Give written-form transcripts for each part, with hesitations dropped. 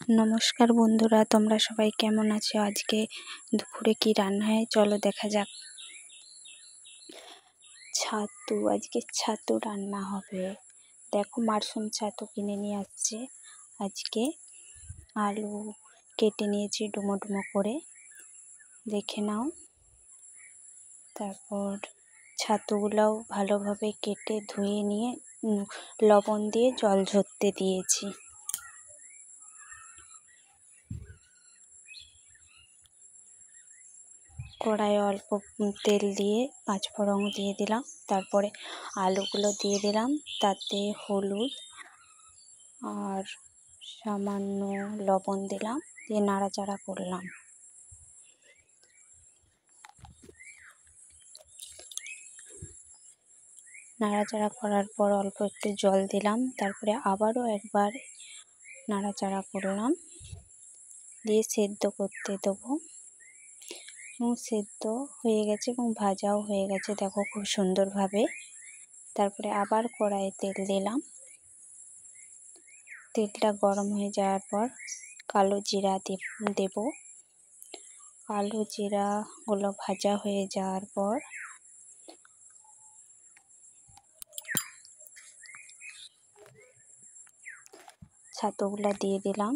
নমস্কার বন্ধুরা, তোমরা সবাই কেমন আছো? আজকে দুপুরে কি রান্না হয় চলো দেখা যাক। আজকে ছাতু রান্না হবে। দেখো, মাশরুম ছাতু কিনে নিয়ে আসছে। আজকে আলু কেটে নিয়েছি ডুমো ডুমো করে, দেখে নাও। তারপর ছাতুগুলাও ভালোভাবে কেটে ধুয়ে নিয়ে লবণ দিয়ে জল ঝরতে দিয়েছি। কড়াইয়ে অল্প তেল দিয়ে পাঁচফোড়ন দিয়ে দিলাম, তারপরে আলুগুলো দিয়ে দিলাম, তাতে হলুদ আর সামান্য লবণ দিলাম, দিয়ে নাড়াচাড়া করলাম। নাড়াচাড়া করার পর অল্প একটু জল দিলাম, তারপরে আবারও একবার নাড়াচাড়া করলাম, দিয়ে সেদ্ধ করতে দেবো। এবং সেদ্ধ হয়ে গেছে এবং ভাজাও হয়ে গেছে, দেখো খুব সুন্দরভাবে। তারপরে আবার কড়াইয়ে তেল দিলাম। তেলটা গরম হয়ে যাওয়ার পর কালো জিরা দেব। কালো জিরাগুলো ভাজা হয়ে যাওয়ার পর ছাতুগুলো দিয়ে দিলাম।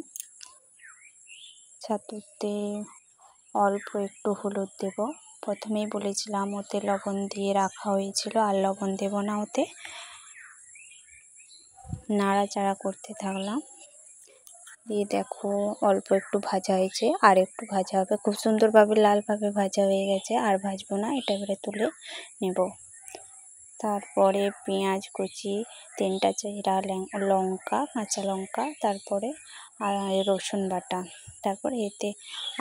ছাতুতে অল্প একটু হলুদ দেব। প্রথমেই বলেছিলাম ওতে লবণ দিয়ে রাখা হয়েছিল, আর লবণ দেব না ওতে। নাড়াচাড়া করতে থাকলাম, দিয়ে দেখো অল্প একটু ভাজা হয়েছে, আর একটু ভাজা হবে। খুব সুন্দরভাবে লালভাবে ভাজা হয়ে গেছে, আর ভাজবো না, এটা এবারে তুলে নেব। তারপরে পেঁয়াজ কুচি, 3টা চিরা লঙ্কা, কাঁচা লঙ্কা, তারপরে রসুন বাটা, তারপরে এতে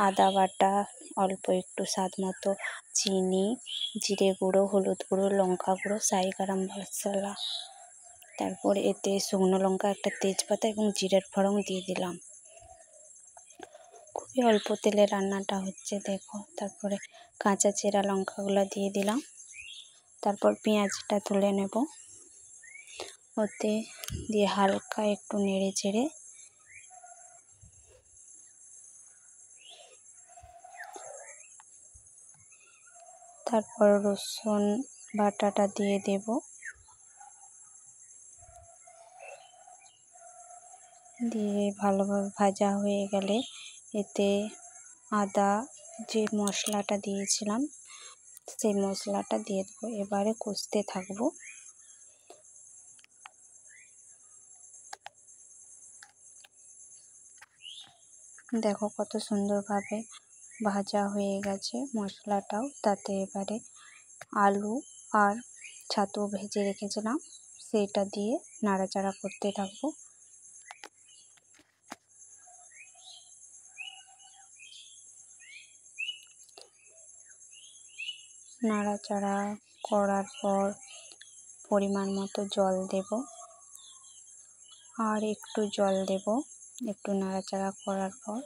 আদা বাটা, অল্প একটু স্বাদ মতো চিনি, জিরে গুঁড়ো, হলুদ গুঁড়ো, লঙ্কা গুঁড়ো, সাই গরম মশলা, তারপরে এতে শুকনো লঙ্কা, একটা তেজপাতা এবং জিরের ফোড়ন দিয়ে দিলাম। খুবই অল্প তেলে রান্নাটা হচ্ছে, দেখো। তারপরে কাঁচা চেরা লঙ্কাগুলো দিয়ে দিলাম। তারপর পেঁয়াজটা তুলে নেব, ওতে দিয়ে হালকা একটু নেড়ে চেড়ে তারপর রসুন বাটাটা দিয়ে দেব। দিয়ে ভালোভাবে ভাজা হয়ে গেলে এতে আদা যে মশলাটা দিয়েছিলাম সেই মশলাটা দিয়ে দেবো। এবারে কষতে থাকবো। দেখো কত সুন্দরভাবে ভাজা হয়ে গেছে মশলাটাও। তাতে এবারে আলু আর ছাতু ভেজে রেখেছিলাম সেইটা দিয়ে নাড়াচাড়া করতে থাকবো। নাড়াচাড়া করার পর পরিমাণ মতো জল দেব, আর একটু জল দেব একটু নাড়াচাড়া করার পর।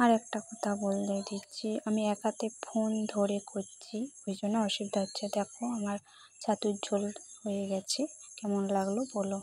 আর একটা কথা বলে দিচ্ছি, আমি এক হাতে ফোন ধরে করছি, ওই জন্য অসুবিধা হচ্ছে। দেখো আমার ছাতুর ঝোল হয়ে গেছে, কেমন লাগলো বলো।